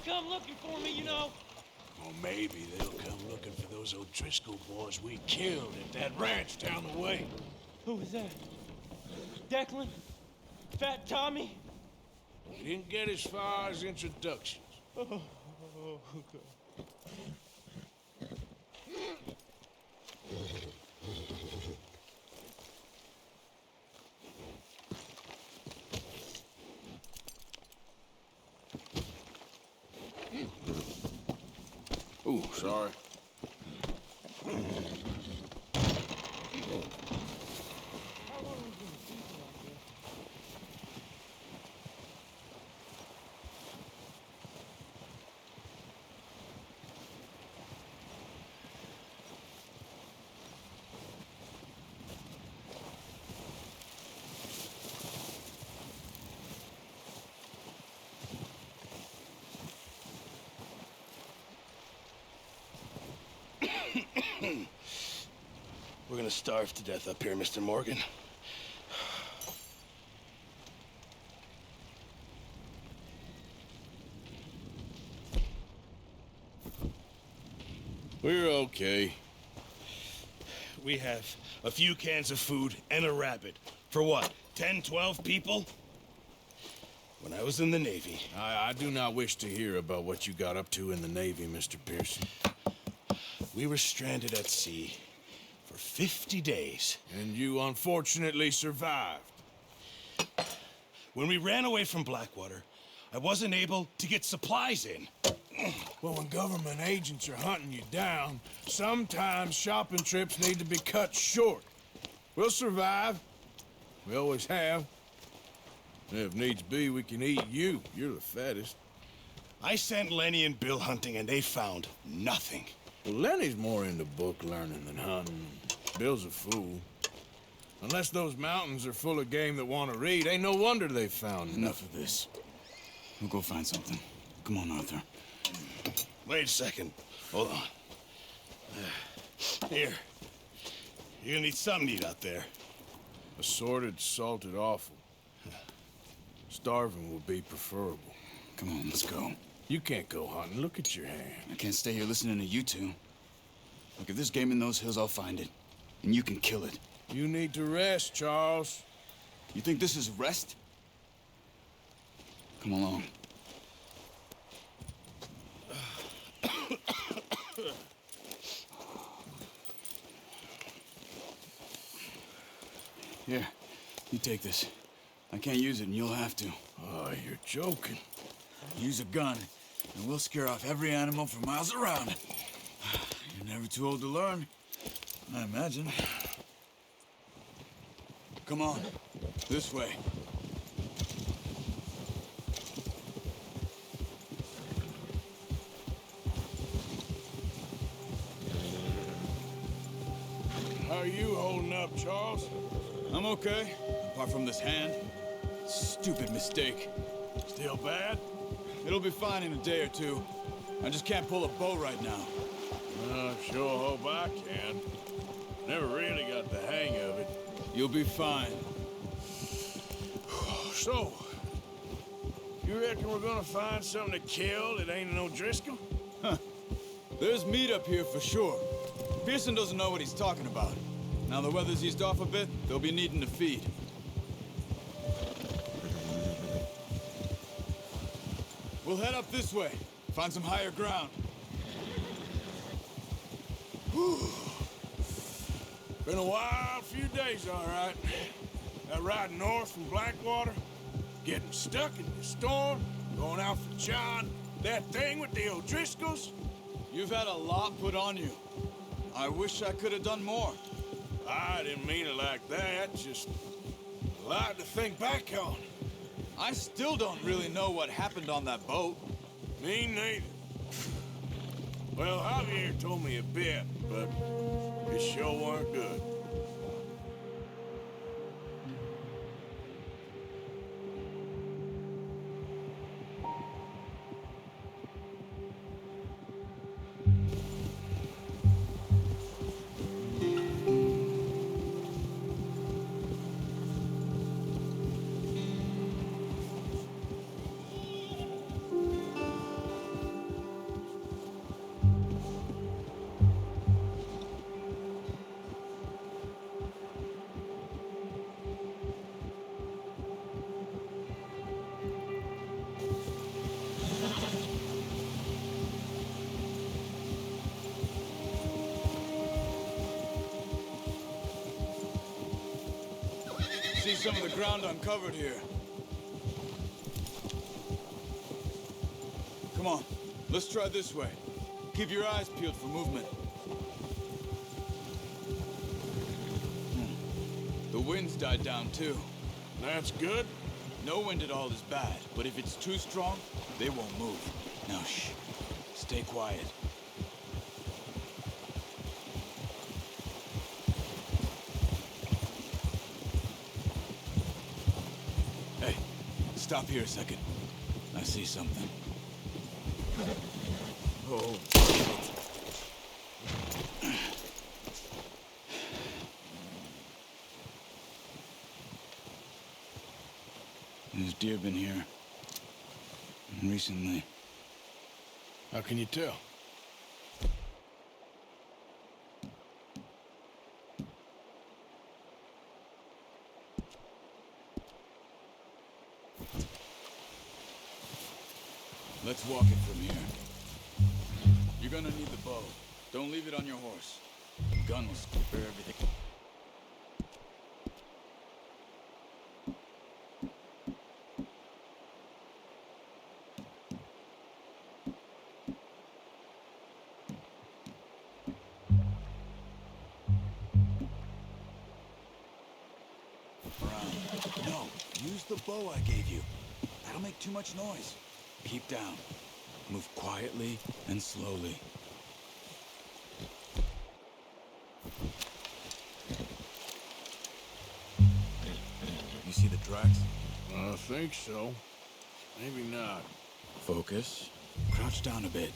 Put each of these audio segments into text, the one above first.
come looking for me, you know. Or maybe they'll come looking for those O'Driscoll boys we killed at that ranch down the way. Who was that? Declan? Fat Tommy? We didn't get as far as introductions. God. Ooh, sorry. We're gonna starve to death up here, Mr. Morgan. We're okay. We have a few cans of food and a rabbit. For what, 10, 12 people? When I was in the Navy... I do not wish to hear about what you got up to in the Navy, Mr. Pearson. We were stranded at sea for 50 days. And you unfortunately survived. When we ran away from Blackwater, I wasn't able to get supplies in. Well, when government agents are hunting you down, sometimes shopping trips need to be cut short. We'll survive. We always have. And if needs be, we can eat you. You're the fattest. I sent Lenny and Bill hunting, and they found nothing. Well, Lenny's more into book learning than hunting. Bill's a fool. Unless those mountains are full of game that want to read, ain't no wonder they found Enough of this. We'll go find something. Come on, Arthur. Wait a second. Hold on. Here. You're gonna need something to eat out there. Assorted, salted offal. Starving would be preferable. Come on, let's go. You can't go hunting. Look at your hand. I can't stay here listening to you two. Look, if there's game in those hills, I'll find it. And you can kill it. You need to rest, Charles. You think this is rest? Come along. Here, you take this. I can't use it, and you'll have to. Oh, you're joking. Use a gun, and we'll scare off every animal for miles around. You're never too old to learn, I imagine. Come on, this way. How are you holding up, Charles? I'm okay, apart from this hand. Stupid mistake. Still bad? It'll be fine in a day or two. I just can't pull a bow right now. I sure hope I can. Never really got the hang of it. You'll be fine. So, you reckon we're gonna find something to kill that ain't an O'Driscoll? Huh. There's meat up here for sure. Pearson doesn't know what he's talking about. Now the weather's eased off a bit, they'll be needing to feed. We'll head up this way, find some higher ground. Whew. Been a wild few days, all right. That ride north from Blackwater, getting stuck in the storm, going out for John, that thing with the O'Driscolls. You've had a lot put on you. I wish I could have done more. I didn't mean it like that, just a lot to think back on. I still don't really know what happened on that boat. Me neither. Well, Javier told me a bit, but it sure weren't good. see some of the ground uncovered here. Come on, let's try this way. Keep your eyes peeled for movement. The wind's died down too. That's good. No wind at all is bad, but if it's too strong, they won't move. Now shh, stay quiet. Hey, stop here a second. I see something. Oh, shit. There's deer been here. Recently. How can you tell? Let's walk it from here. You're gonna need the bow. Don't leave it on your horse. The gun will scupper everything. Around. No, use the bow I gave you. That'll make too much noise. Keep down. Move quietly and slowly. You see the tracks? I think so. Maybe not. Focus. Crouch down a bit.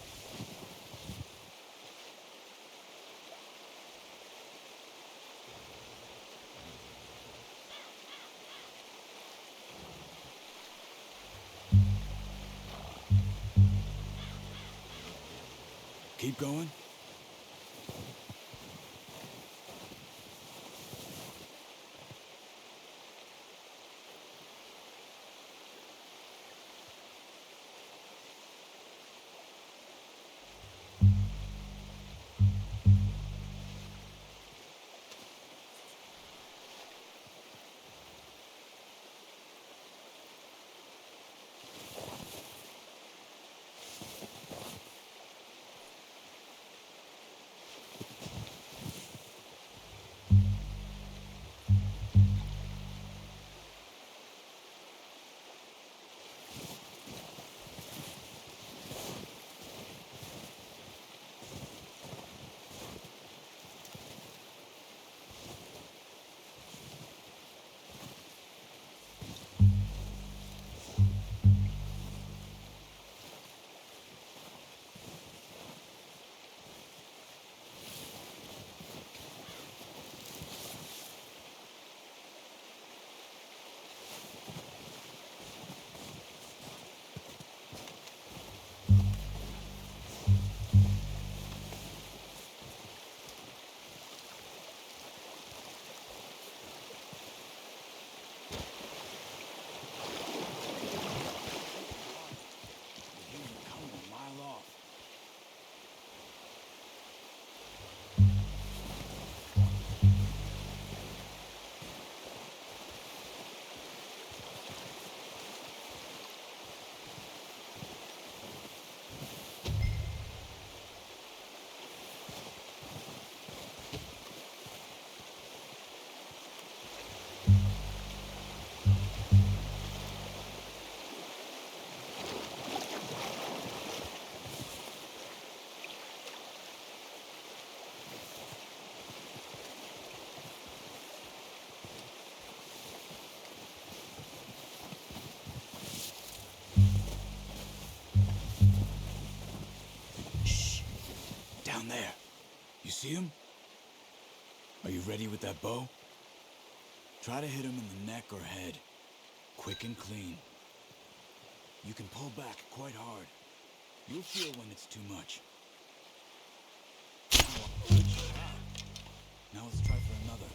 Keep going. Down there. You see him? Are you ready with that bow? Try to hit him in the neck or head. Quick and clean. You can pull back quite hard. You'll feel when it's too much. Good shot. Now let's try for another.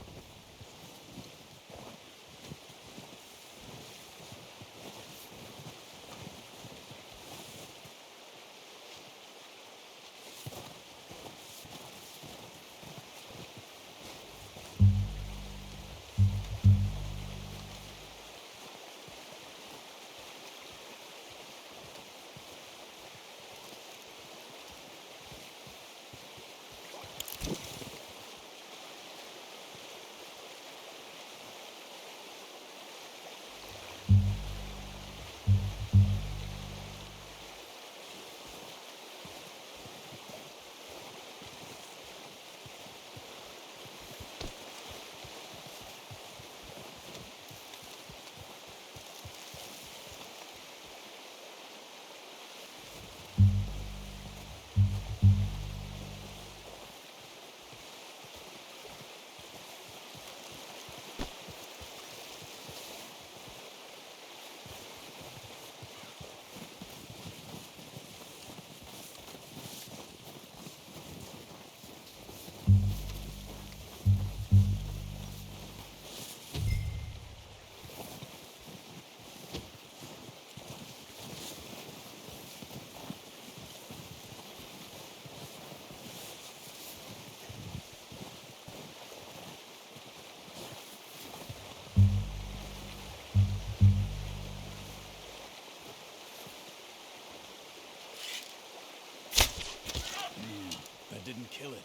kill it.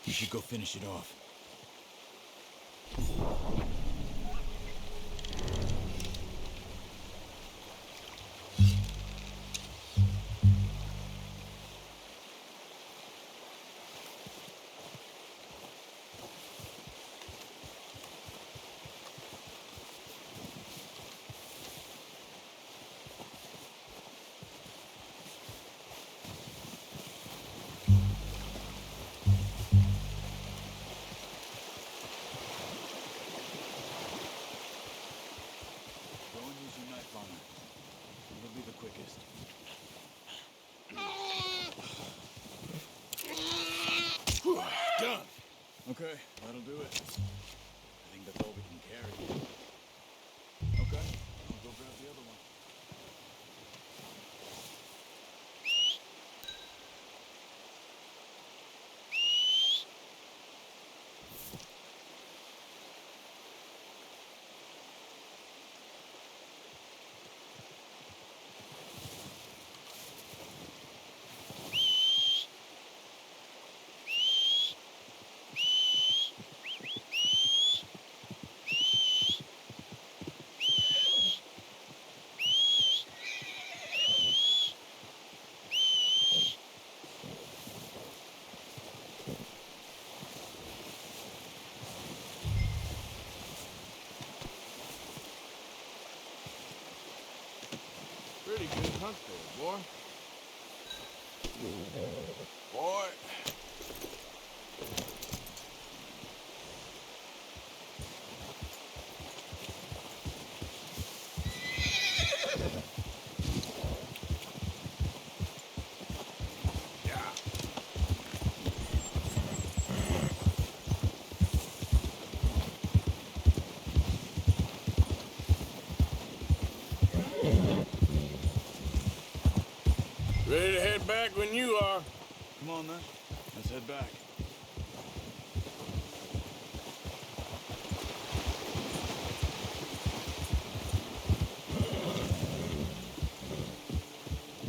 You should go finish it off. Go and use your knife on her. It'll be the quickest. Whew, done. Okay, that'll do it. I think that's all we can carry. Okay, I'll go grab the other one. Pretty good hunt there, boy. Boy. Yeah. Ready to head back when you are. Come on then, let's head back.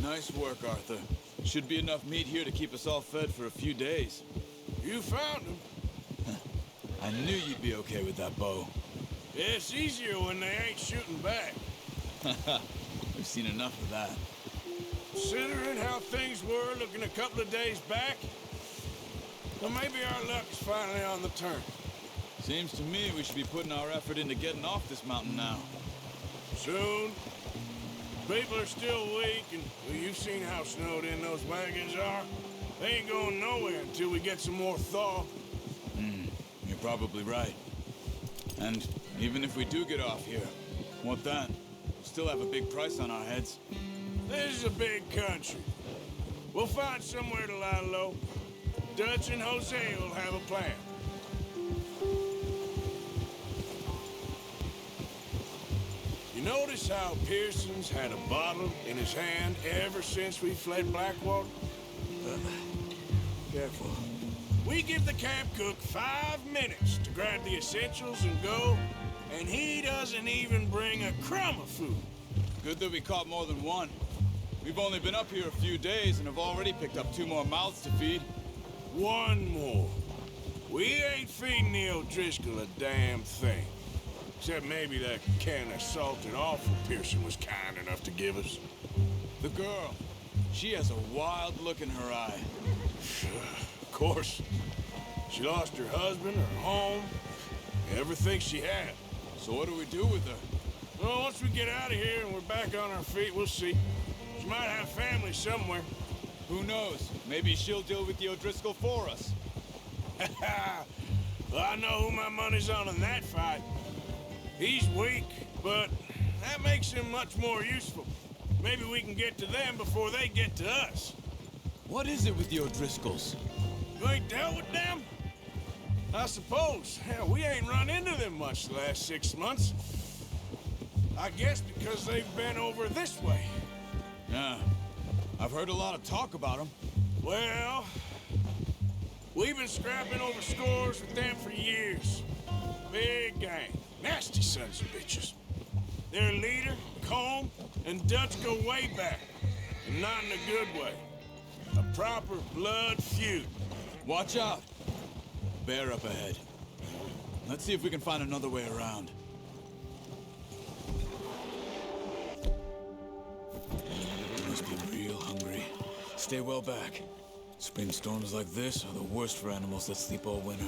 Nice work, Arthur. Should be enough meat here to keep us all fed for a few days. You found him. I knew you'd be okay with that bow. Yeah, it's easier when they ain't shooting back. We've seen enough of that. Considering how things were looking a couple of days back, well, maybe our luck is finally on the turn. Seems to me we should be putting our effort into getting off this mountain now. Soon. People are still weak, and well, you've seen how snowed in those wagons are. They ain't going nowhere until we get some more thaw. You're probably right. And even if we do get off here, what then? We'll still have a big price on our heads. This is a big country. We'll find somewhere to lie low. Dutch and Jose will have a plan. You notice how Pearson's had a bottle in his hand ever since we fled Blackwater? Careful. We give the camp cook 5 minutes to grab the essentials and go, and he doesn't even bring a crumb of food. Good that we caught more than one. We've only been up here a few days and have already picked up 2 more mouths to feed. One more. We ain't feeding the O'Driscoll a damn thing. Except maybe that can of salted offal Pearson was kind enough to give us. The girl. She has a wild look in her eye. Of course. She lost her husband, her home, everything she had. So what do we do with her? Well, once we get out of here and we're back on our feet, we'll see. She might have family somewhere. Who knows? Maybe she'll deal with the O'Driscoll for us. Well, I know who my money's on in that fight. He's weak, but that makes him much more useful. Maybe we can get to them before they get to us. What is it with the O'Driscolls? You ain't dealt with them? I suppose. Hell, we ain't run into them much the last 6 months. I guess because they've been over this way. Yeah. I've heard a lot of talk about them. Well, we've been scrapping over scores with them for years. Big gang. Nasty sons of bitches. Their leader, Combe, and Dutch go way back. And not in a good way. A proper blood feud. Watch out! Bear up ahead. Let's see if we can find another way around. You must be real hungry. Stay well back. Spring storms like this are the worst for animals that sleep all winter.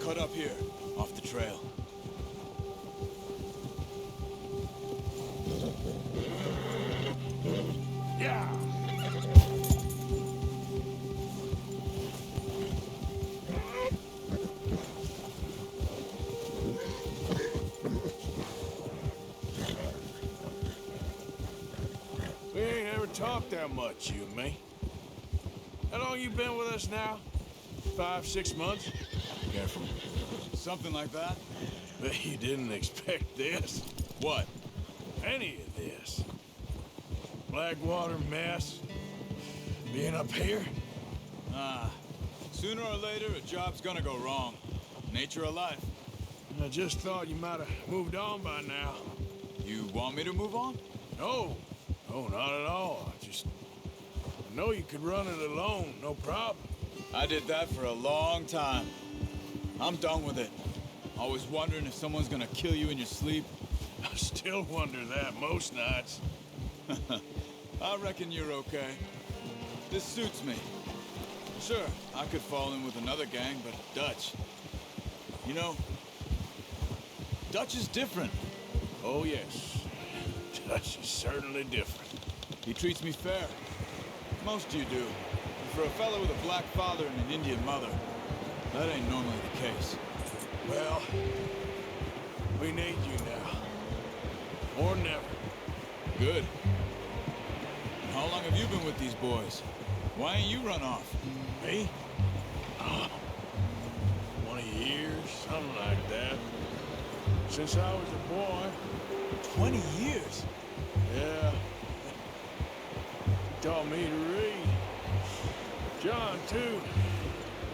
Cut up here, off the trail. Yeah. We ain't ever talked that much, you and me. How long you been with us now? 5, 6 months? Careful. Something like that? Bet you didn't expect this. What? Any of this. Blackwater mess. Being up here? Sooner or later, a job's gonna go wrong. Nature of life. I just thought you might have moved on by now. You want me to move on? No. No, not at all. I know you could run it alone, no problem. I did that for a long time. I'm done with it. Always wondering if someone's gonna kill you in your sleep. I still wonder that most nights. I reckon you're okay. This suits me. Sure, I could fall in with another gang, but Dutch. You know, Dutch is different. Oh, yes. Dutch is certainly different. He treats me fair. Most of you do. And for a fellow with a black father and an Indian mother, that ain't normally the case. Well, we need you now. Or never. Good. And how long have you been with these boys? Why ain't you run off? Me? 20 years, something like that. Since I was a boy. 20 years? Yeah. Taught me to read. John, too.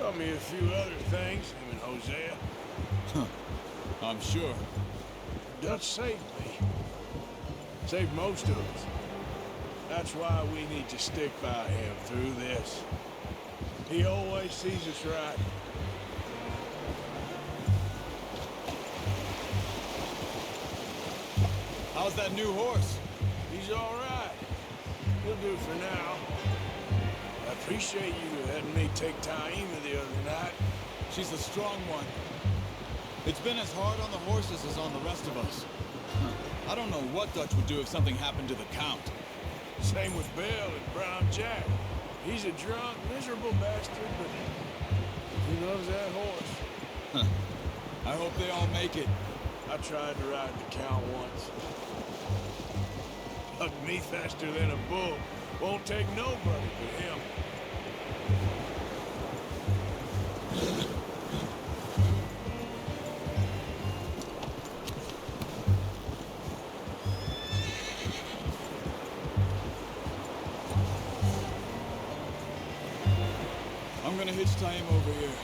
Taught me a few other things, him and Hosea. I'm sure. Dutch saved me. Saved most of us. That's why we need to stick by him through this. He always sees us right. How's that new horse? He's all right. He'll do for now. I appreciate you letting me take Taima the other night. She's a strong one. It's been as hard on the horses as on the rest of us. I don't know what Dutch would do if something happened to the Count. Same with Bill and Brown Jack. He's a drunk, miserable bastard, but he loves that horse. I hope they all make it. I tried to ride the Count once. Hugged me faster than a bull. Won't take nobody but him. I'm gonna hitch Taima over here.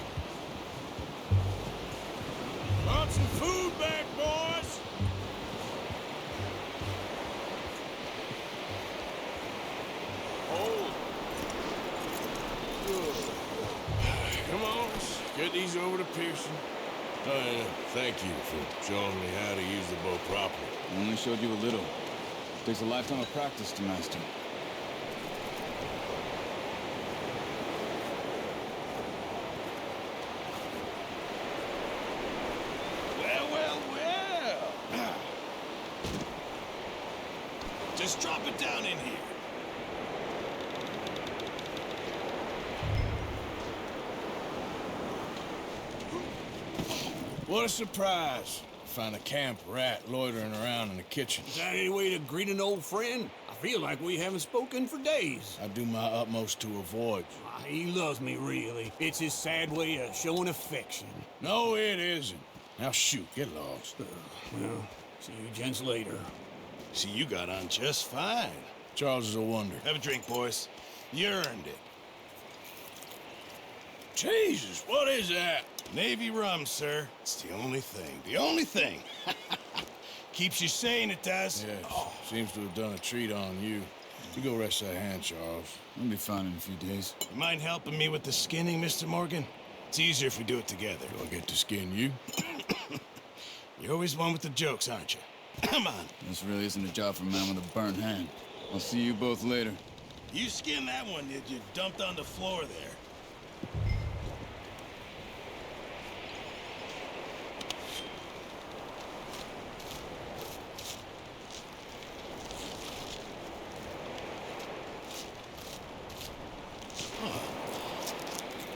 Brought some food back, boys! Oh. Good. Come on, let's get these over to Pearson. Thank you for showing me how to use the bow properly. I only showed you a little. Takes a lifetime of practice to master. Well. Just drop it down in here. What a surprise. Find a camp rat loitering around in the kitchen. Is that any way to greet an old friend? I feel like we haven't spoken for days. I do my utmost to avoid you. He loves me, really. It's his sad way of showing affection. No, it isn't. Now shoot, get lost. Well, see you gents later. See, you got on just fine. Charles is a wonder. Have a drink, boys. You earned it. Jesus, what is that? Navy rum, sir. It's the only thing. The only thing. Keeps you sane, it does. Yes, seems to have done a treat on you. You go rest that hand, Charles. I'll be fine in a few days. You mind helping me with the skinning, Mr. Morgan? It's easier if we do it together. Do I get to skin you? You're always one with the jokes, aren't you? Come on. This really isn't a job for a man with a burnt hand. I'll see you both later. You skinned that one, did you? Dumped on the floor there.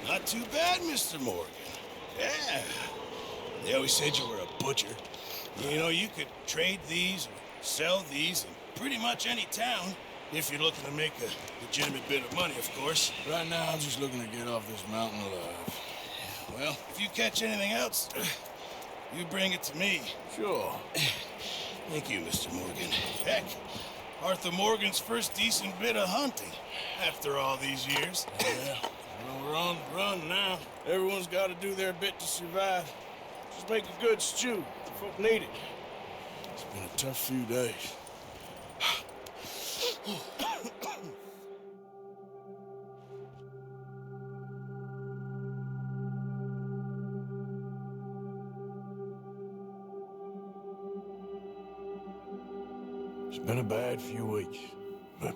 Not too bad, Mr. Morgan. Yeah. They always said you were a butcher. You know, you could trade these or sell these in pretty much any town if you're looking to make a legitimate bit of money, of course. Right now, I'm just looking to get off this mountain alive. Well, if you catch anything else, you bring it to me. Sure. Thank you, Mr. Morgan. Heck, Arthur Morgan's first decent bit of hunting after all these years. Yeah. Well, we're on the run now. Everyone's got to do their bit to survive. Just make a good stew. The folk need it. It's been a tough few days. It's been a bad few weeks, but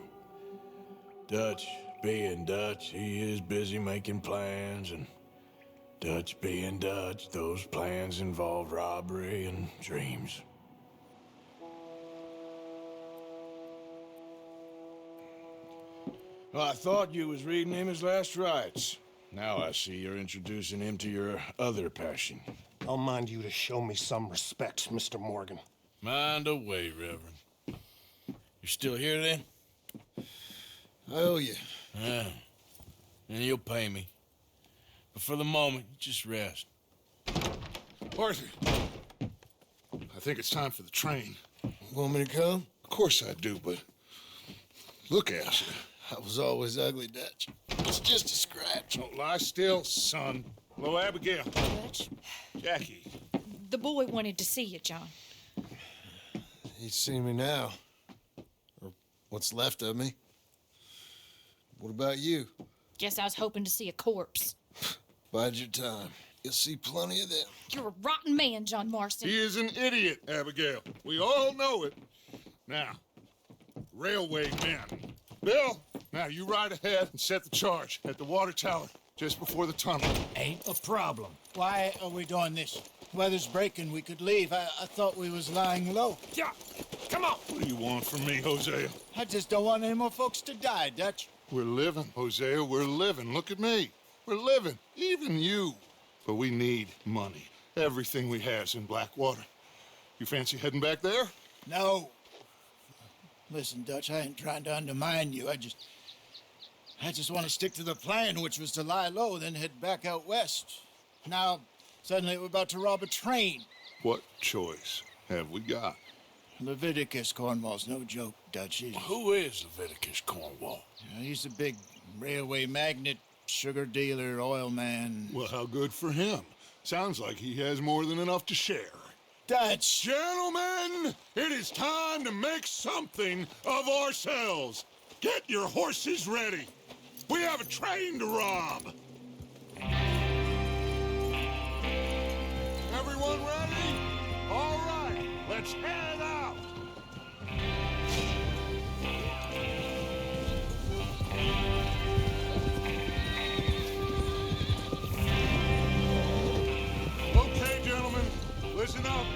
Dutch being Dutch, he is busy making plans, and Dutch being Dutch, those plans involve robbery and dreams. Well, I thought you was reading him his last rites. Now I see you're introducing him to your other passion. I'll mind you to show me some respect, Mr. Morgan. Mind away, Reverend. You're still here, then? I owe you. Yeah. And you'll pay me. But for the moment, just rest. Arthur, I think it's time for the train. Want me to come? Of course I do, but look at you. I was always ugly, Dutch. It's just a scratch. Don't lie still, son. Hello, Abigail. Dutch, Jackie. the boy wanted to see you, John. He's seen me now. Or what's left of me. What about you? Guess I was hoping to see a corpse. Bide your time. You'll see plenty of them. You're a rotten man, John Marston. He is an idiot, Abigail. We all know it. Now, railway men. Bill, now you ride ahead and set the charge at the water tower just before the tunnel. Ain't a problem. Why are we doing this? Weather's breaking, we could leave. I thought we was lying low. Yeah, come on. What do you want from me, Hosea? I just don't want any more folks to die, Dutch. We're living, Hosea, we're living. Look at me. We're living, even you. But we need money. Everything we have's in Blackwater. You fancy heading back there? No. Listen, Dutch, I ain't trying to undermine you. I just want to stick to the plan, which was to lie low, then head back out west. Now, suddenly we're about to rob a train. What choice have we got? Leviticus Cornwall's no joke, Dutch. Who is Leviticus Cornwall? He's a big railway magnate, sugar dealer, oil man. Well, how good for him. Sounds like he has more than enough to share. Dutch! Gentlemen, it is time to make something of ourselves. Get your horses ready. We have a train to rob. Everyone ready? All right, let's head out. Okay, gentlemen, listen up,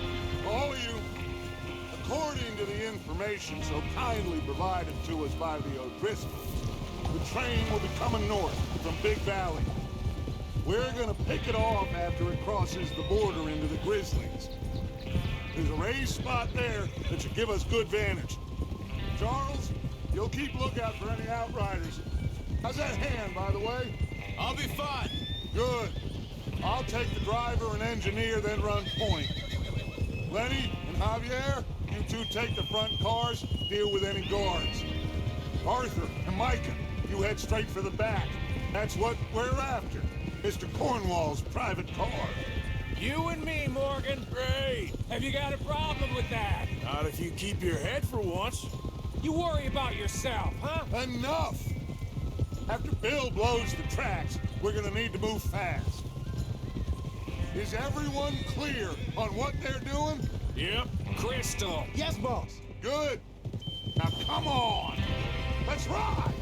all of you. According to the information so kindly provided to us by the O'Driscolls, the train will be coming north from Big Valley. We're gonna pick it off after it crosses the border into the Grizzlies. There's a raised spot there that should give us good vantage. Charles, you'll keep lookout for any outriders. How's that hand, by the way? I'll be fine. Good. I'll take the driver and engineer, then run point. Lenny and Javier, you two take the front cars, deal with any guards. Arthur and Micah, you head straight for the back. That's what we're after. Mr. Cornwall's private car. You and me, Morgan. Great. Have you got a problem with that? Not if you keep your head for once. You worry about yourself, huh? Enough! After Bill blows the tracks, we're gonna need to move fast. Is everyone clear on what they're doing? Yep. Crystal. Yes, boss. Good. Now come on! Let's ride!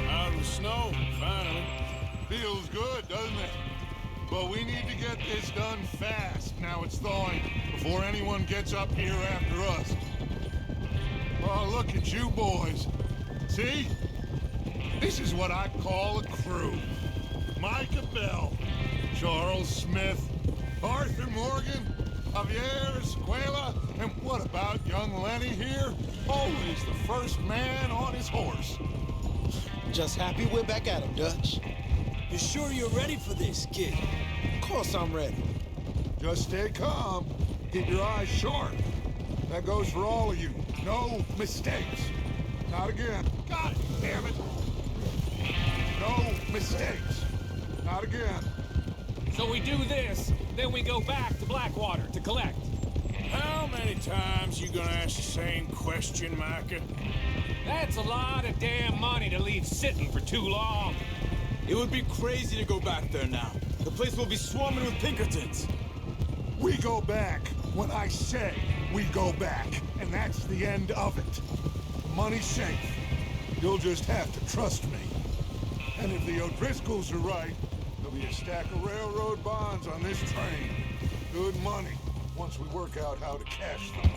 Out of the snow, finally. Feels good, doesn't it? But we need to get this done fast. Now it's thawing, before anyone gets up here after us. Oh, look at you boys. See? This is what I call a crew. Micah Bell, Charles Smith, Arthur Morgan, Javier Escuela, and what about young Lenny here? Always the first man on his horse. Just happy we're back at him, Dutch. You sure you're ready for this, kid? Of course I'm ready. Just stay calm. Keep your eyes sharp. That goes for all of you. No mistakes. Not again. God damn it. No mistakes. Not again. So we do this, then we go back to Blackwater to collect. How many times you gonna ask the same question, Micah? That's a lot of damn money to leave sitting for too long. It would be crazy to go back there now. The place will be swarming with Pinkertons. We go back when I say we go back, and that's the end of it. Money's safe. You'll just have to trust me. And if the O'Driscolls are right, there'll be a stack of railroad bonds on this train. Good money, once we work out how to cash them.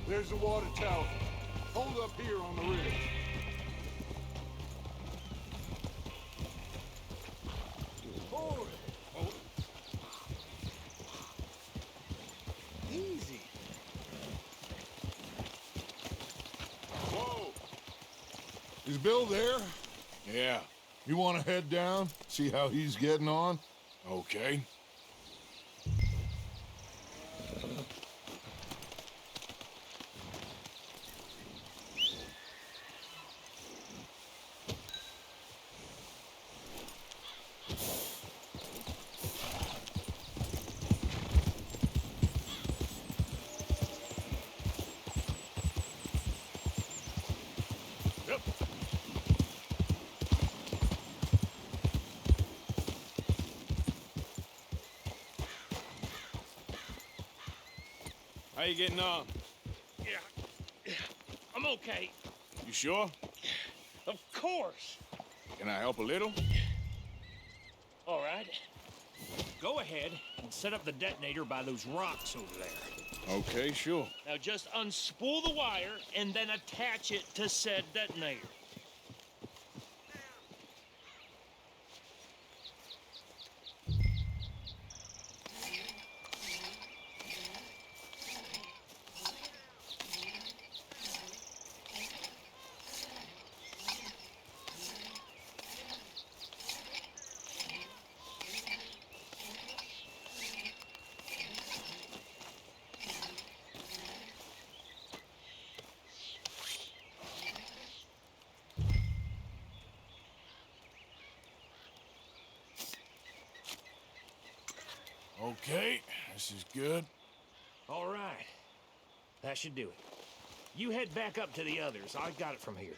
There's the water tower. Hold up here on the ridge. Forward. Easy. Whoa. Is Bill there? Yeah. You want to head down, see how he's getting on? Okay. Yep. How you getting on? Yeah. I'm okay. You sure? Of course. Can I help a little? All right. Go ahead and set up the detonator by those rocks over there. Okay, sure. Now just unspool the wire and then attach it to said detonator. Okay, this is good. All right. That should do it. You head back up to the others. I got it from here.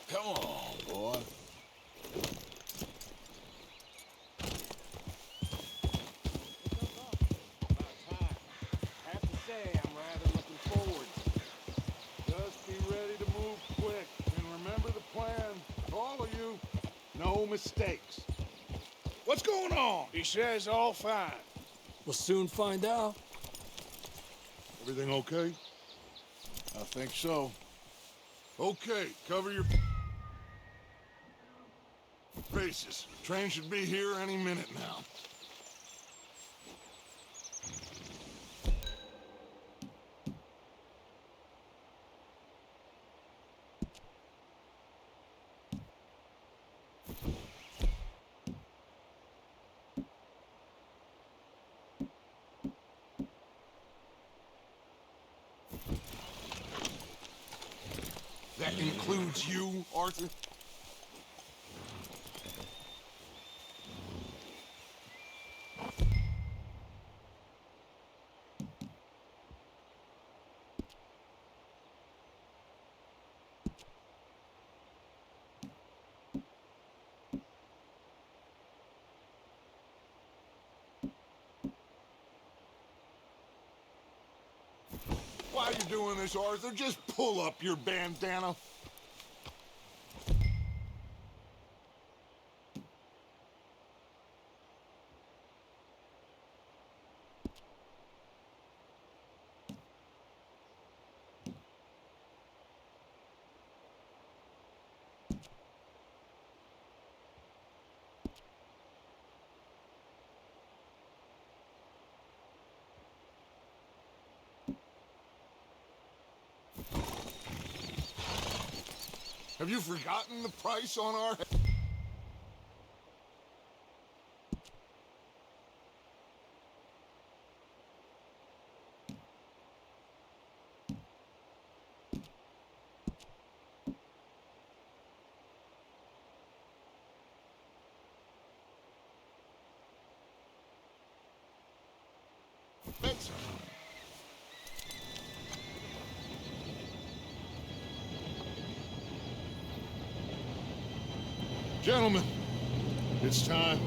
Come on, boy. Have to say, I'm rather looking forward. Just be ready to move quick, and remember the plan. All of No mistakes. What's going on? He says all fine. We'll soon find out. Everything okay? I think so. Okay, cover your faces. Train should be here any minute now. That includes you, Arthur? Why are you doing this, Arthur? Just pull up your bandana. Have you forgotten the price on our... Benson. Gentlemen, it's time.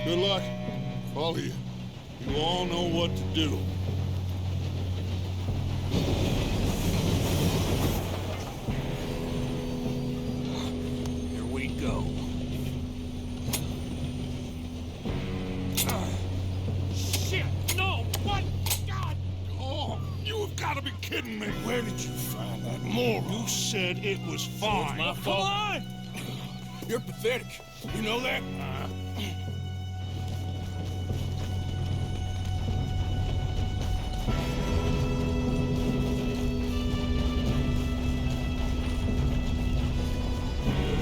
Good luck, all of you. You all know what to do. Here we go. Shit! No! What? God! Oh, you have got to be kidding me. Where did you find that moron? You said it was fine. my fault. Come on! You're pathetic. You know that?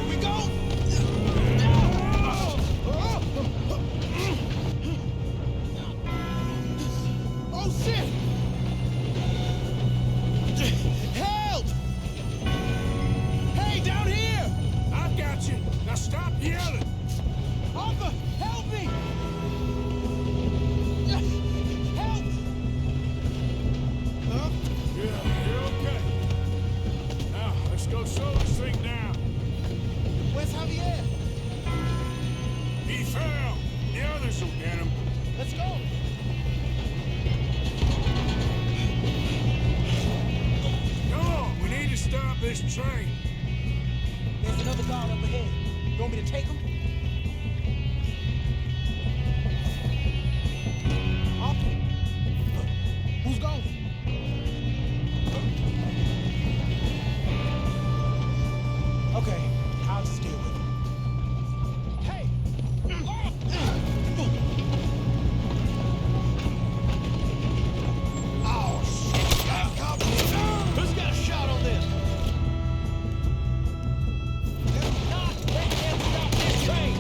We go! Oh, shit! Help! Hey, down here! I've got you. Now stop yelling. Arthur, help me! Help! Huh? Yeah, you're okay. Now, let's go slow this thing down. Where's Javier? He fell. The others will get him. Let's go! Come on, we need to stop this train. There's another guard up ahead. You want me to take him? Arthur? Who's going? Okay, I'll just deal with it. Hey! Oh, shit! Who's got a shot on this? Not let them stop this train!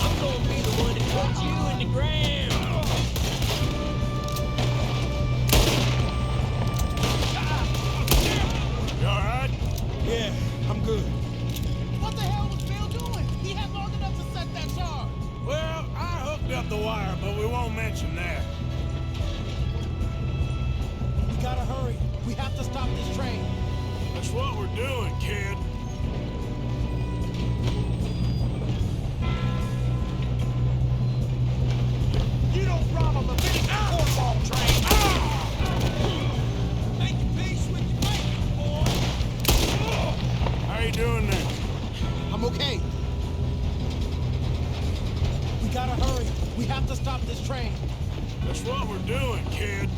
I'm gonna be the one that puts you in the ground! You all right? Yeah, I'm good. What the hell was Bill doing? He had long enough to set that charge. Well, I hooked up the wire, but we won't mention that. We gotta hurry. We have to stop this train. That's what we're doing, kid. You don't rob a Levitic cornball train. Make your peace with your mate, We have to stop this train. That's what we're doing, kid.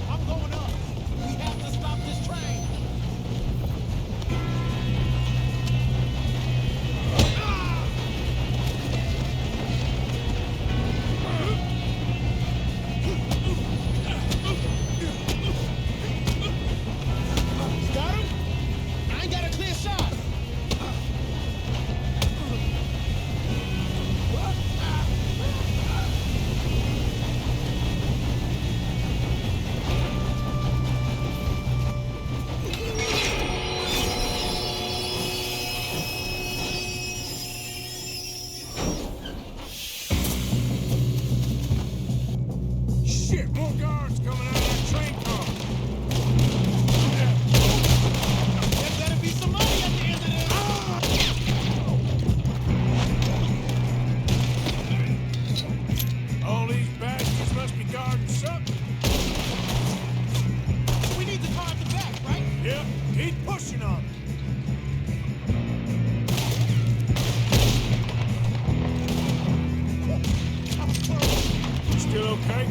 I'm going up. We have to stop this train. Got him? I ain't got a clear shot. Shit, more guards coming out of that train car. There better be some money at the end of this. All these bastards must be guarding something. We need the car at the back, right? Yep, keep pushing on it. That was close. Still okay?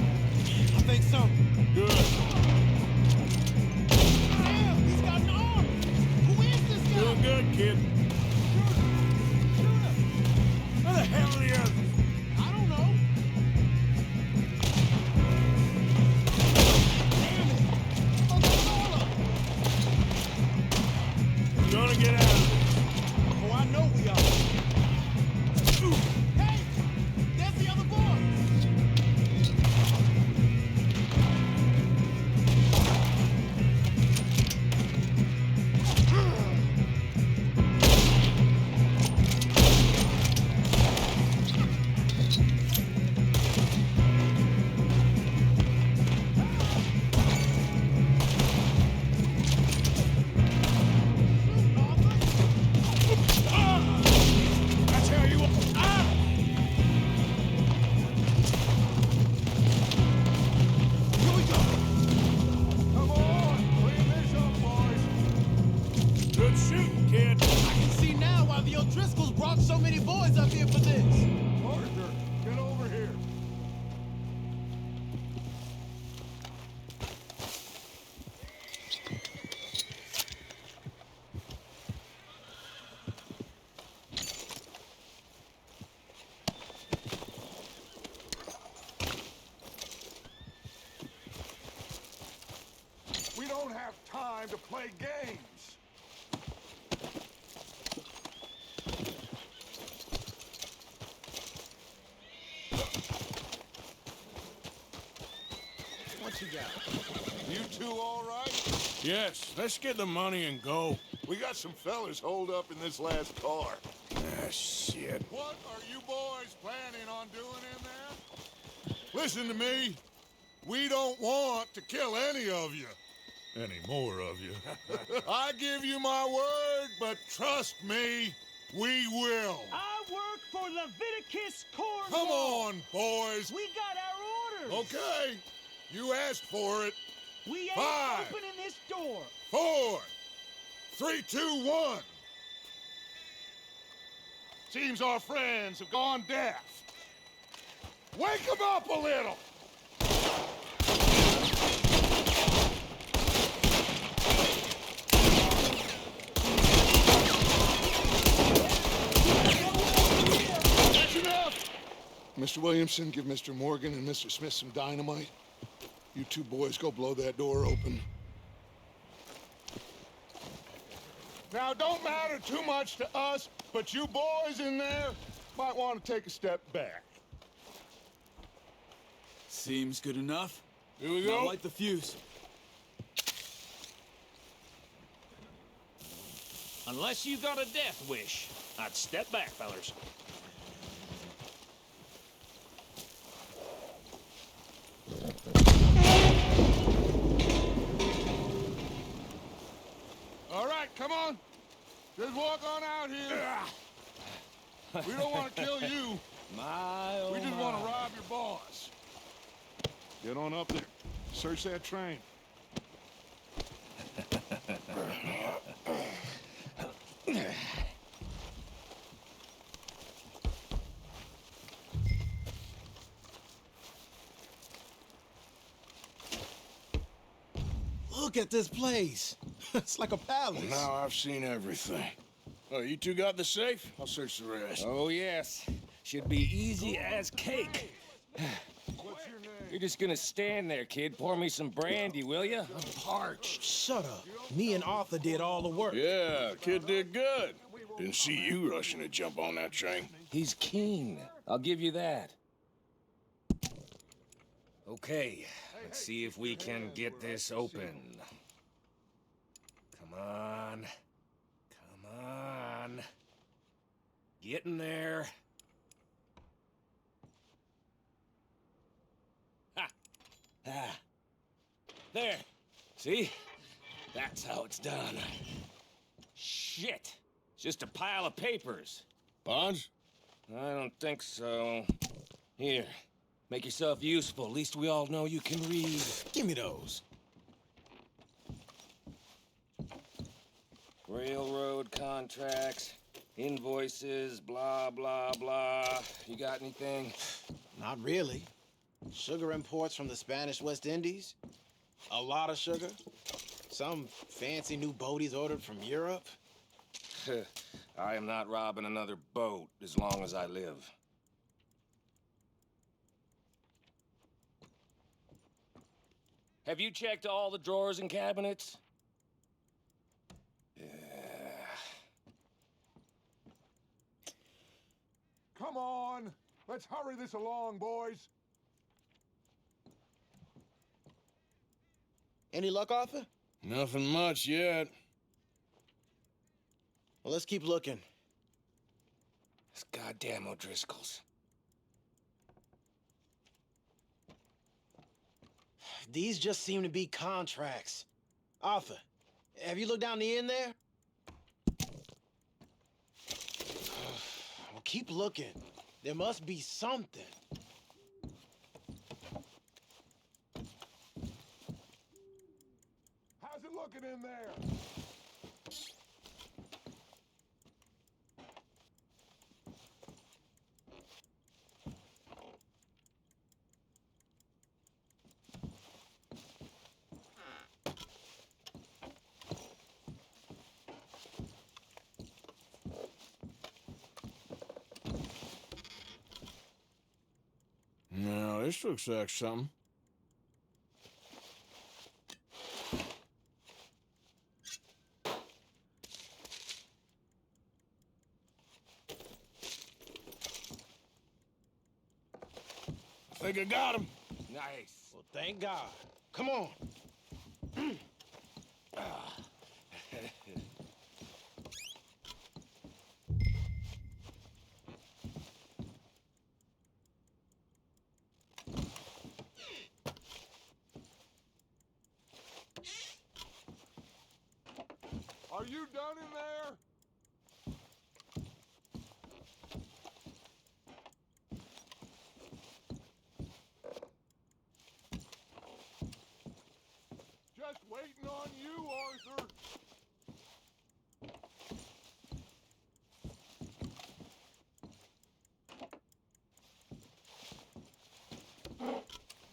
I think so. Good. Damn, he's got an arm. Who is this guy? Doing good, kid. Shoot him. Where the hell are the others? I don't know. Damn it. Fuck all up. We're gonna get out of this. Oh, I know we are. Hey, there's the other boy. That's how you... Ah! Here we go. Come on, clean this up, boys. Good shooting, kid. I can see now why the O'Driscolls brought so many boys up here for this. Arthur, get over here. We don't have time to play games. What you got? You two all right? Yes, let's get the money and go. We got some fellas holed up in this last car. Ah, shit. What are you boys planning on doing in there? Listen to me. We don't want to kill any of you. Any more of you. I give you my word, but trust me, we will. I work for Leviticus Cornwall. Come on, boys. We got our orders. Okay, you asked for it. We ain't 5, opening this door. 4, 3, 2, 1. Seems our friends have gone deaf. Wake them up a little. That's enough. Mr. Williamson, give Mr. Morgan and Mr. Smith some dynamite. You two boys go blow that door open. Now, don't matter too much to us, but you boys in there might want to take a step back. Seems good enough. Here we Now go. light the fuse. Unless you got a death wish, I'd step back, fellers. All right, come on. Just walk on out here. We don't want to kill you. We just want to rob your boss. Get on up there. Search that train. Look at this place. It's like a palace. Now I've seen everything. Oh, you two got the safe? I'll search the rest. Oh, yes. Should be easy as cake. You're just gonna stand there, kid. Pour me some brandy, will you? Parched. Shut up. Me and Arthur did all the work. Yeah, kid did good. Didn't see you rushing to jump on that train. He's keen. I'll give you that. Okay, let's see if we can get this open. Come on. Come on. Getting there. Ha! Ah. There. See? That's how it's done. Shit. It's just a pile of papers. Bonds? I don't think so. Here. Make yourself useful. At least we all know you can read. Give me those. Railroad contracts, invoices, blah, blah, blah. You got anything? Not really. Sugar imports from the Spanish West Indies. A lot of sugar. Some fancy new boat he's ordered from Europe. I am not robbing another boat as long as I live. Have you checked all the drawers and cabinets? Come on! Let's hurry this along, boys. Any luck, Arthur? Nothing much yet. Well, let's keep looking. This goddamn O'Driscolls. These just seem to be contracts. Arthur, have you looked down the end there? Well, keep looking. There must be something. How's it looking in there? No, this looks like something. I think I got him. Nice. Well, thank God. Come on. Are you done in there? Just waiting on you, Arthur.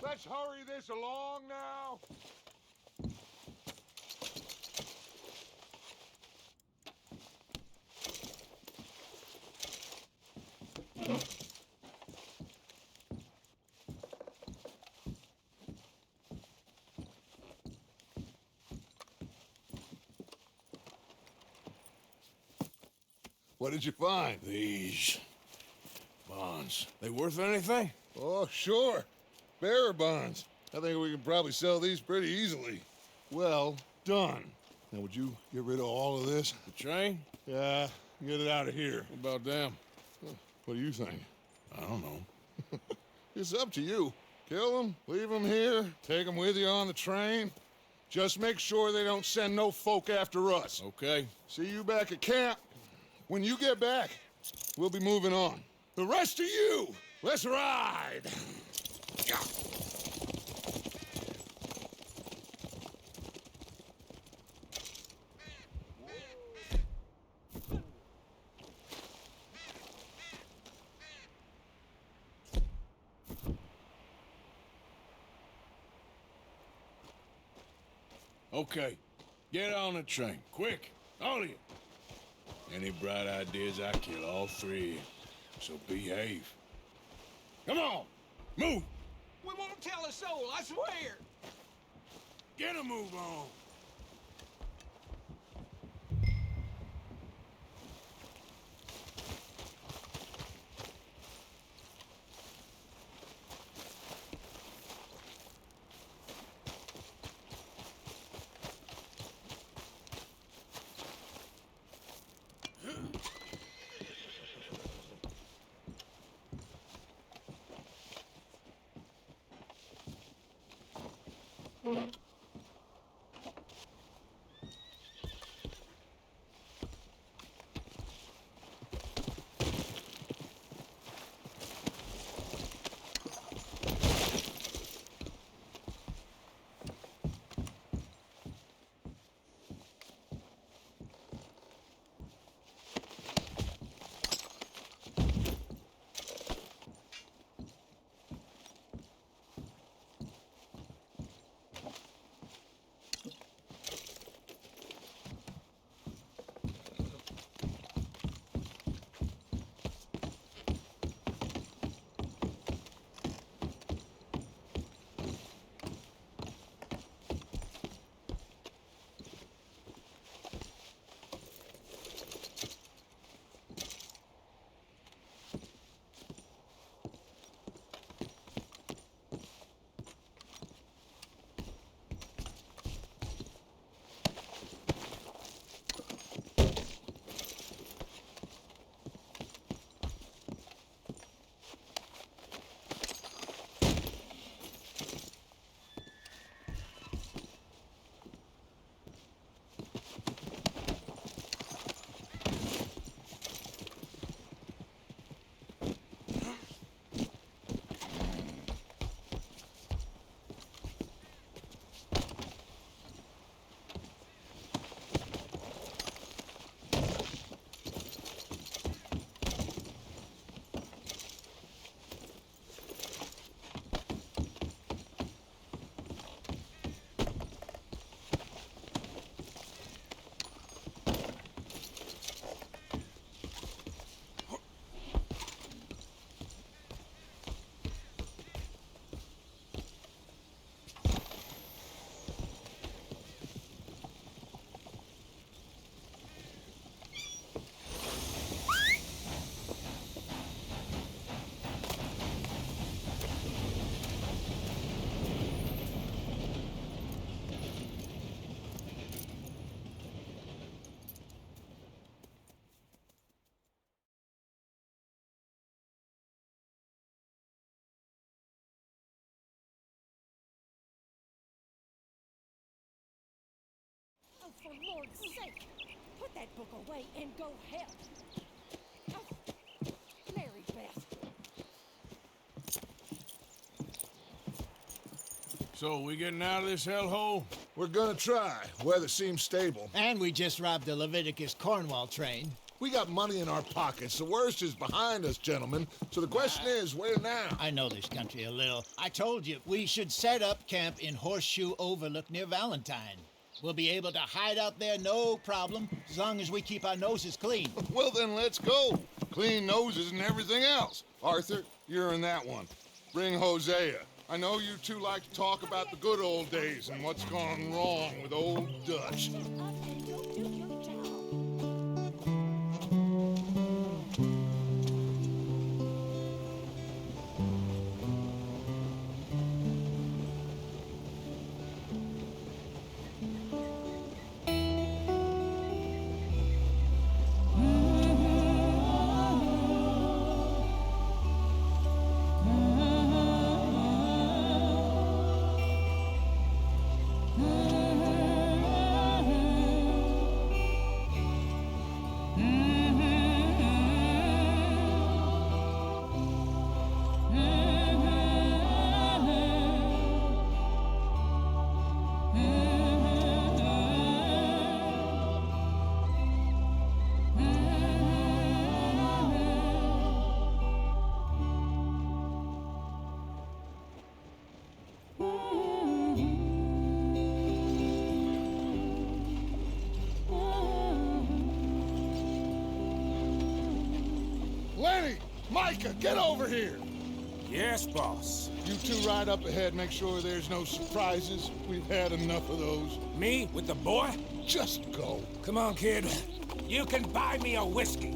Let's hurry this along now. What did you find? These bonds. They worth anything? Oh, sure. Bearer bonds. I think we can probably sell these pretty easily. Well done. Now, would you get rid of all of this? The train? Yeah, get it out of here. What about them? What do you think? I don't know. It's up to you. Kill them, leave them here, take them with you on the train. Just make sure they don't send no folk after us. Okay. See you back at camp. When you get back, we'll be moving on. The rest of you, let's ride! Okay, get on the train, quick, all of you. Any bright ideas, I kill all three, so behave. Come on, move! We won't tell a soul, I swear. Get a move on! Oh, for Lord's sake, put that book away and go help. Oh, Mary Beth. So, we getting out of this hellhole? We're gonna try. Weather seems stable. And we just robbed the Leviticus Cornwall train. We got money in our pockets. The worst is behind us, gentlemen. So the question is, where now? I know this country a little. I told you, we should set up camp in Horseshoe Overlook near Valentine. We'll be able to hide out there no problem, as long as we keep our noses clean. Well, then let's go. Clean noses and everything else. Arthur, you're in that one. Bring Hosea. I know you two like to talk about the good old days and what's gone wrong with old Dutch. Shut up and go do your job. Micah, get over here! Yes, boss. You two ride up ahead, make sure there's no surprises. We've had enough of those. Me with the boy? Just go. Come on, kid. You can buy me a whiskey.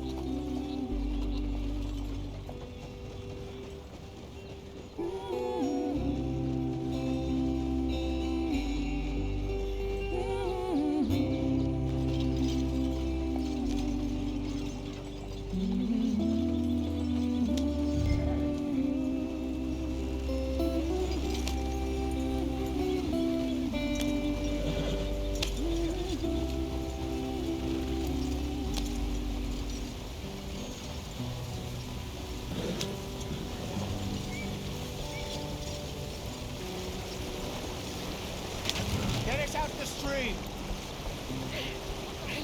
Get us out the stream.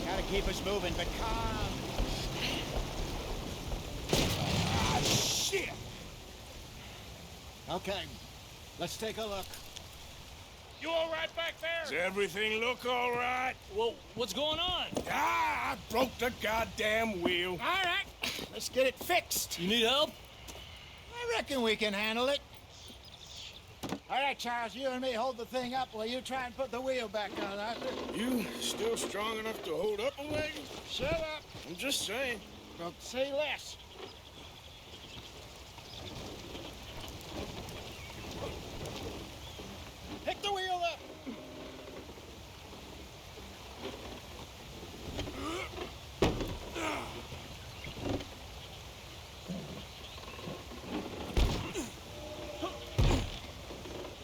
Gotta keep us moving, but calm. Ah, shit! Okay, let's take a look. You all right back there? Does everything look all right? Well, what's going on? Ah, I broke the goddamn wheel. All right, let's get it fixed. You need help? I reckon we can handle it. All right, Charles, you and me hold the thing up while you try and put the wheel back on, Arthur. You still strong enough to hold up a wagon? Shut up. I'm just saying. Don't say less. Pick the wheel up.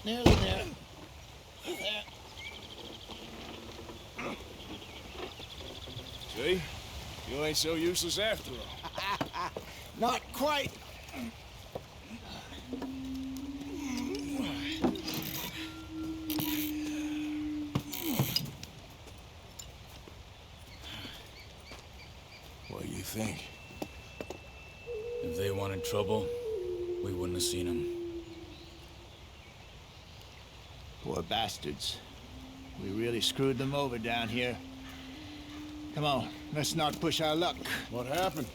Nearly there. There. See? You ain't so useless after all. Not quite. What do you think? If they wanted trouble, we wouldn't have seen them. Poor bastards. We really screwed them over down here. Come on, let's not push our luck. What happened?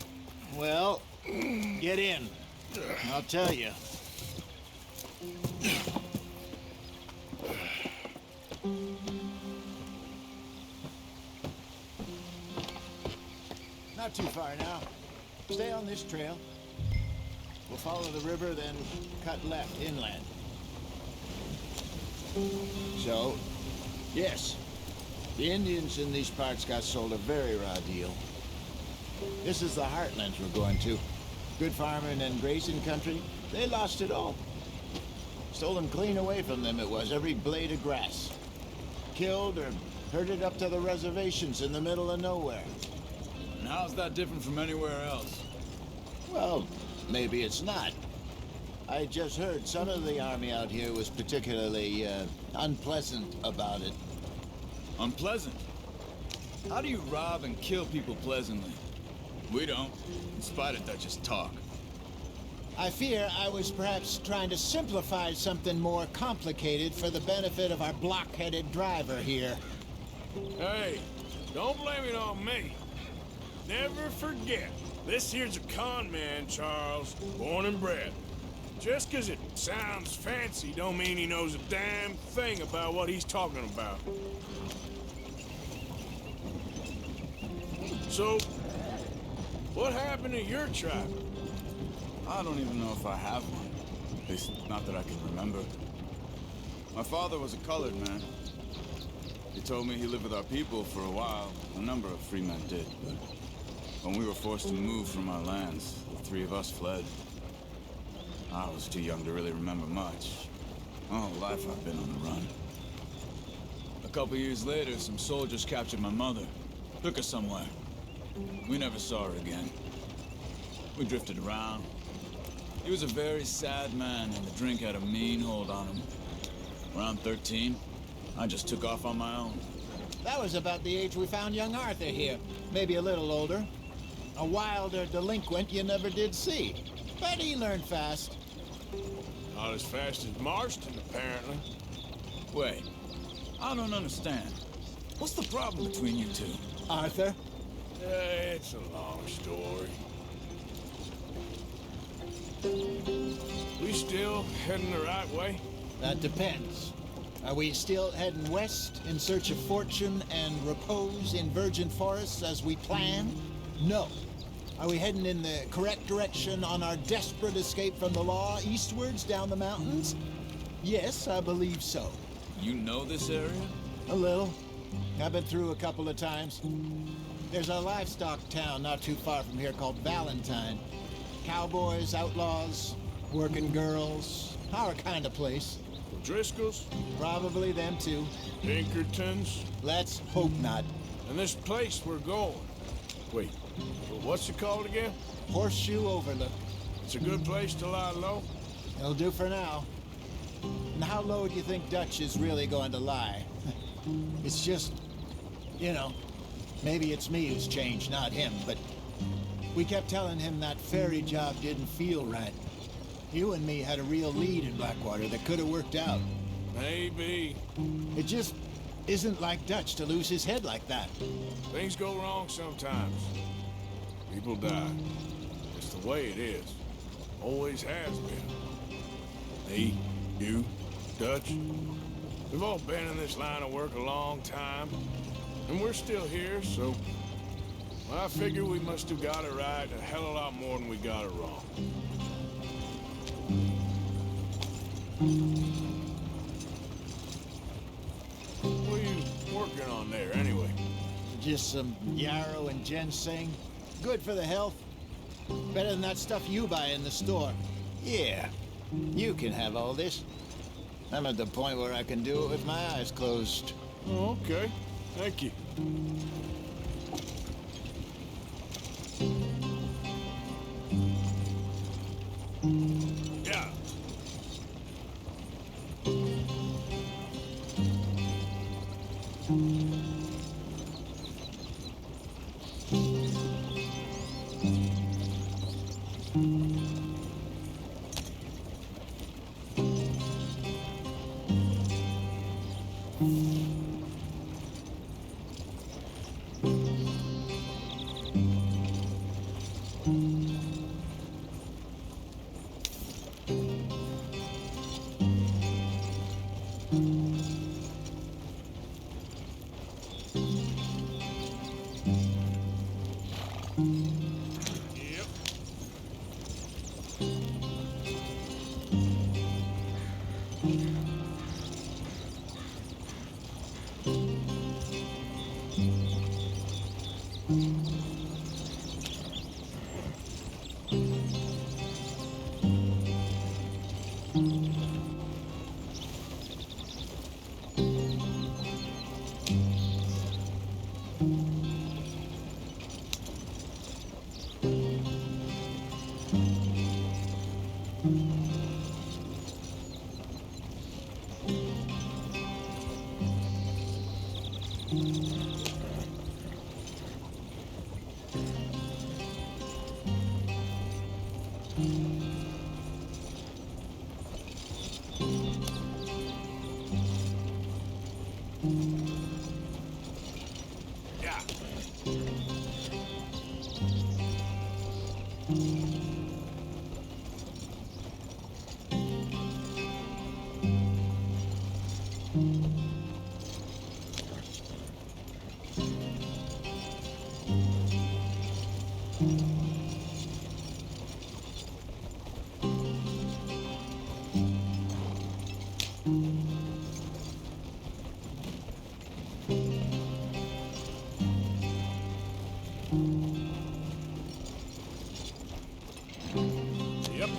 Well, get in. I'll tell you. Not too far now. Stay on this trail. We'll follow the river, then cut left inland. So, yes, the Indians in these parts got sold a very raw deal. This is the heartlands we're going to. Good farming and grazing country, they lost it all. Stolen clean away from them it was, every blade of grass. Killed or herded up to the reservations in the middle of nowhere. And how's that different from anywhere else? Well, maybe it's not. I just heard some of the army out here was particularly unpleasant about it. Unpleasant? How do you rob and kill people pleasantly? We don't, in spite of Dutch's talk. I fear I was perhaps trying to simplify something more complicated for the benefit of our block-headed driver here. Hey, don't blame it on me. Never forget, this here's a con man, Charles, born and bred. Just 'cause it sounds fancy don't mean he knows a damn thing about what he's talking about. So, what happened to your tribe? I don't even know if I have one. At least, not that I can remember. My father was a colored man. He told me he lived with our people for a while. A number of free men did, but when we were forced to move from our lands, the three of us fled. I was too young to really remember much. My whole life I've been on the run. A couple years later, some soldiers captured my mother. Took her somewhere. We never saw her again. We drifted around. He was a very sad man, and the drink had a mean hold on him. Around 13, I just took off on my own. That was about the age we found young Arthur here. Maybe a little older. A wilder delinquent you never did see. But he learned fast. Not as fast as Marston, apparently. Wait, I don't understand. What's the problem between you two? Arthur? It's a long story. We still heading the right way? That depends. Are we still heading west in search of fortune and repose in virgin forests as we planned? No. Are we heading in the correct direction on our desperate escape from the law eastwards down the mountains? Yes, I believe so. You know this area? A little. I've been through a couple of times. There's a livestock town not too far from here called Valentine. Cowboys, outlaws, working girls, our kind of place. Driscoll's? Probably them too. Pinkertons? Let's hope not. And this place we're going. Wait, what's it called again? Horseshoe Overlook. It's a good place to lie low? It'll do for now. And how low do you think Dutch is really going to lie? It's just, you know, maybe it's me who's changed, not him, but we kept telling him that ferry job didn't feel right. You and me had a real lead in Blackwater that could have worked out. Maybe. It just isn't like Dutch to lose his head like that. Things go wrong sometimes. People die. It's the way it is. Always has been. Me, you, Dutch. We've all been in this line of work a long time. And we're still here, so... well, I figure we must have got it right a hell of a lot more than we got it wrong. What are you working on there, anyway? Just some yarrow and ginseng. Good for the health. Better than that stuff you buy in the store. Yeah, you can have all this. I'm at the point where I can do it with my eyes closed. Oh, okay. Thank you. Yeah. Yep.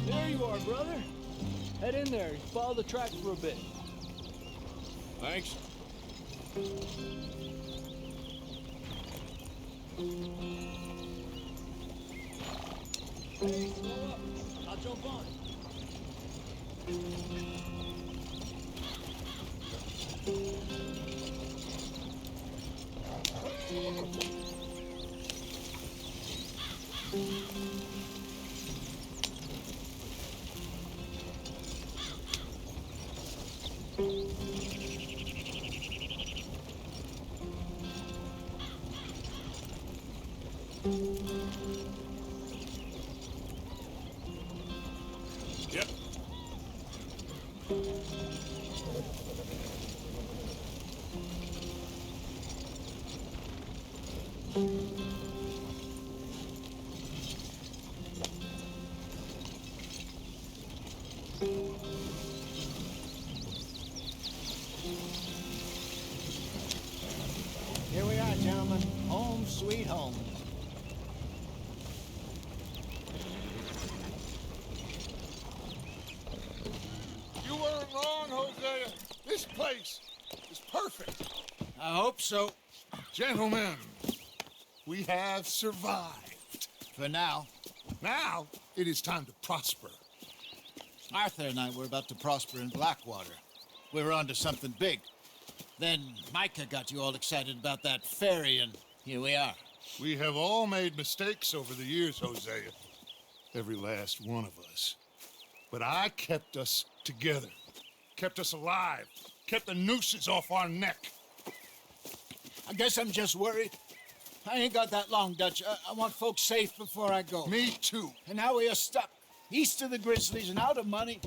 There you are, brother. Head in there. Follow the track for a bit. Thanks. Hey, slow up. I'll jump on. Yep. Here we are, gentlemen. Home sweet home. You weren't wrong, Hosea. This place is perfect. I hope so. Gentlemen, we have survived. For now. Now, it is time to prosper. Arthur and I were about to prosper in Blackwater. We were onto something big. Then Micah got you all excited about that ferry, and here we are. We have all made mistakes over the years, Hosea. Every last one of us. But I kept us together. Kept us alive. Kept the nooses off our neck. I guess I'm just worried. I ain't got that long, Dutch. I want folks safe before I go. Me too. And now we are stuck east of the Grizzlies and out of money,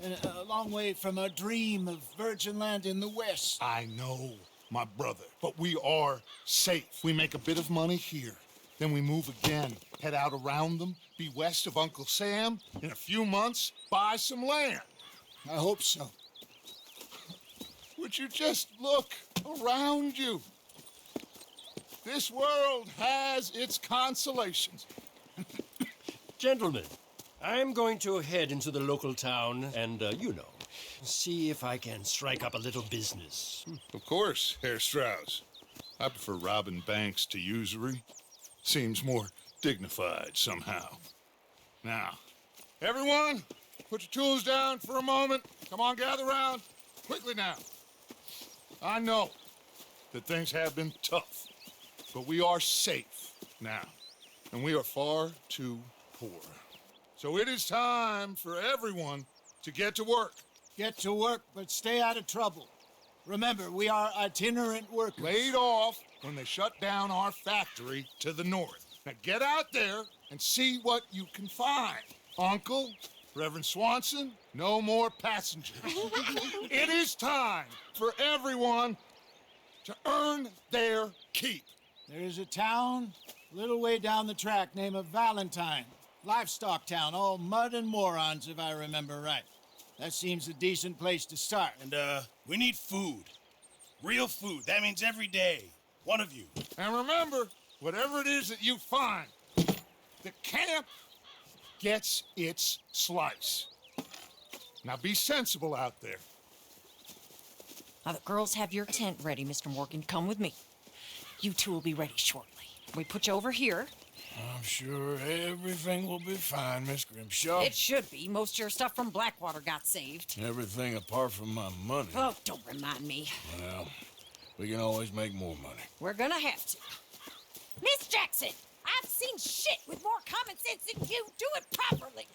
and a long way from our dream of virgin land in the west. I know, my brother, but we are safe. We make a bit of money here, then we move again, head out around them, be west of Uncle Sam, in a few months, buy some land. I hope so. Would you just look around you? This world has its consolations. Gentlemen, I'm going to head into the local town and, see if I can strike up a little business. Of course, Herr Strauss. I prefer robbing banks to usury. Seems more dignified somehow. Now, everyone, put your tools down for a moment. Come on, gather round. Quickly now. I know that things have been tough, but we are safe now, and we are far too poor. So it is time for everyone to get to work. Get to work, but stay out of trouble. Remember, we are itinerant workers. Laid off when they shut down our factory to the north. Now get out there and see what you can find. Uncle, Reverend Swanson, no more passengers. It is time for everyone to earn their keep. There is a town a little way down the track named Valentine. Livestock town, all mud and morons, if I remember right. That seems a decent place to start. And, we need food. Real food. That means every day. One of you. And remember, whatever it is that you find, the camp gets its slice. Now be sensible out there. Now the girls have your tent ready, Mr. Morgan. Come with me. You two will be ready shortly. We put you over here. I'm sure everything will be fine, Miss Grimshaw. It should be. Most of your stuff from Blackwater got saved. Everything apart from my money. Oh, don't remind me. Well, we can always make more money. We're gonna have to. Miss Jackson, I've seen shit with more common sense than you. Do it properly.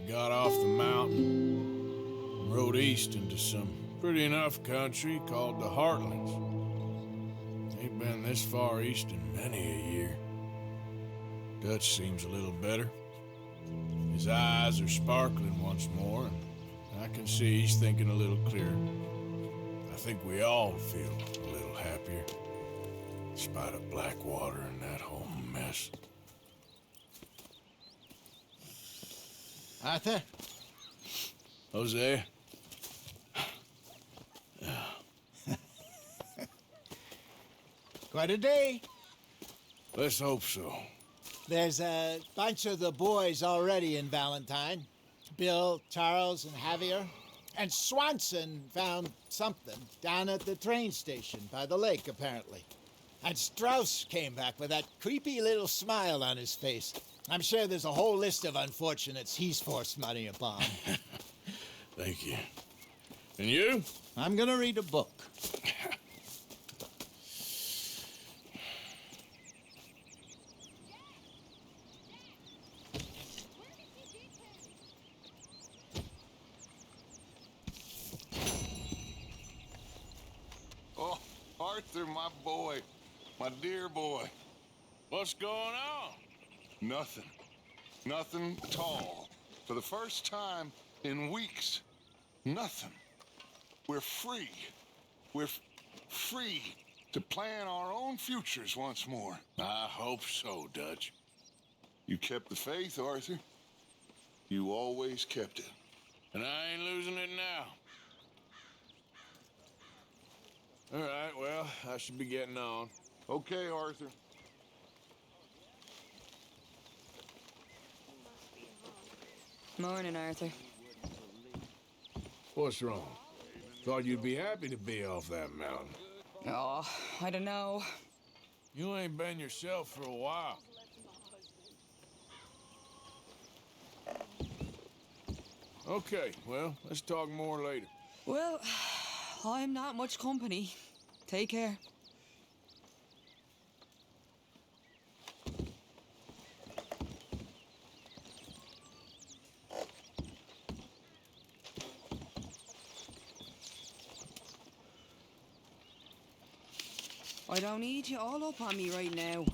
Got off the mountain, rode east into some pretty enough country called the Heartlands. Ain't been this far east in many a year. Dutch seems a little better. His eyes are sparkling once more, and I can see he's thinking a little clearer. I think we all feel a little happier, in spite of Blackwater and that whole mess. Arthur? Hosea? Quite a day. Let's hope so. There's a bunch of the boys already in Valentine. Bill, Charles, and Javier. And Swanson found something down at the train station by the lake, apparently. And Strauss came back with that creepy little smile on his face. I'm sure there's a whole list of unfortunates he's forced money upon. Thank you. And you? I'm gonna read a book. Oh, Arthur, my boy. My dear boy. What's going on? Nothing. Nothing at all. For the first time in weeks. Nothing. We're free. We're free to plan our own futures once more. I hope so, Dutch. You kept the faith, Arthur. You always kept it. And I ain't losing it now. All right, well, I should be getting on. Okay, Arthur. Morning, Arthur. What's wrong? Thought you'd be happy to be off that mountain. Oh, I don't know. You ain't been yourself for a while. Okay, well, let's talk more later. Well, I'm not much company. Take care. I don't need you all up on me right now.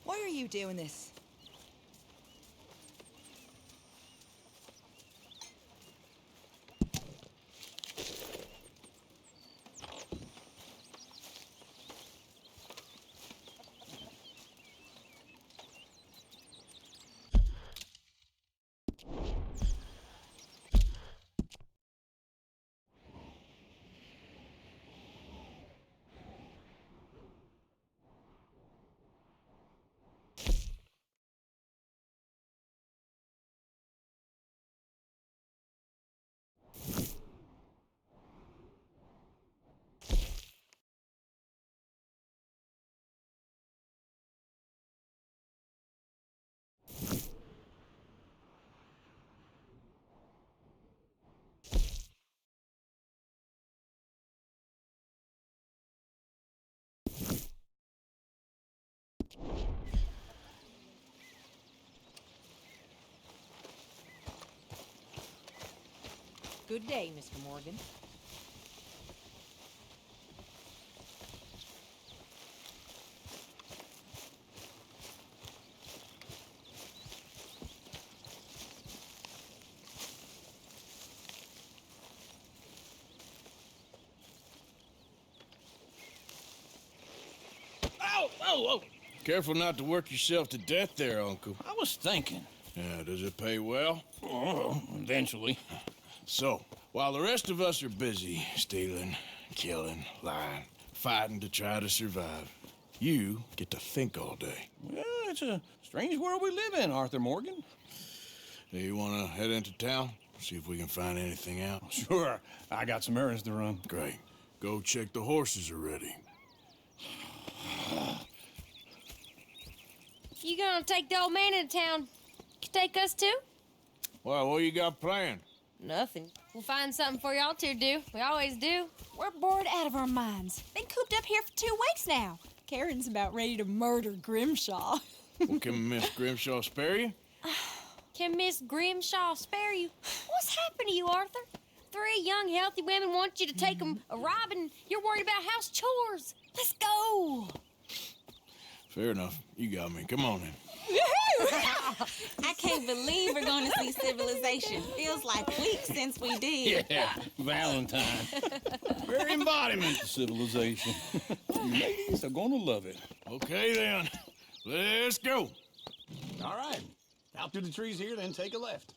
Why are you doing this? Good day, Mr. Morgan. Ow! Oh, oh! Careful not to work yourself to death there, Uncle. I was thinking. Yeah, does it pay well? Oh, eventually. So, while the rest of us are busy stealing, killing, lying, fighting to try to survive, you get to think all day. Well, it's a strange world we live in, Arthur Morgan. Do you want to head into town? See if we can find anything out? Sure. I got some errands to run. Great. Go check the horses are ready. You gonna take the old man into town? You take us too? Well, what you got planned? Nothing. We'll find something for y'all to do. We always do. We're bored out of our minds. Been cooped up here for 2 weeks now. Karen's about ready to murder Grimshaw. Well, can Miss Grimshaw spare you? Can Miss Grimshaw spare you? What's happened to you, Arthur? 3 young, healthy women want you to take them a robbing. You're worried about house chores. Let's go. Fair enough. You got me. Come on then. I can't believe we're going to see civilization. Feels like weeks since we did. Yeah, Valentine. Very embodiment of civilization. You ladies are going to love it. Okay then. Let's go. All right. Out through the trees here, then take a left.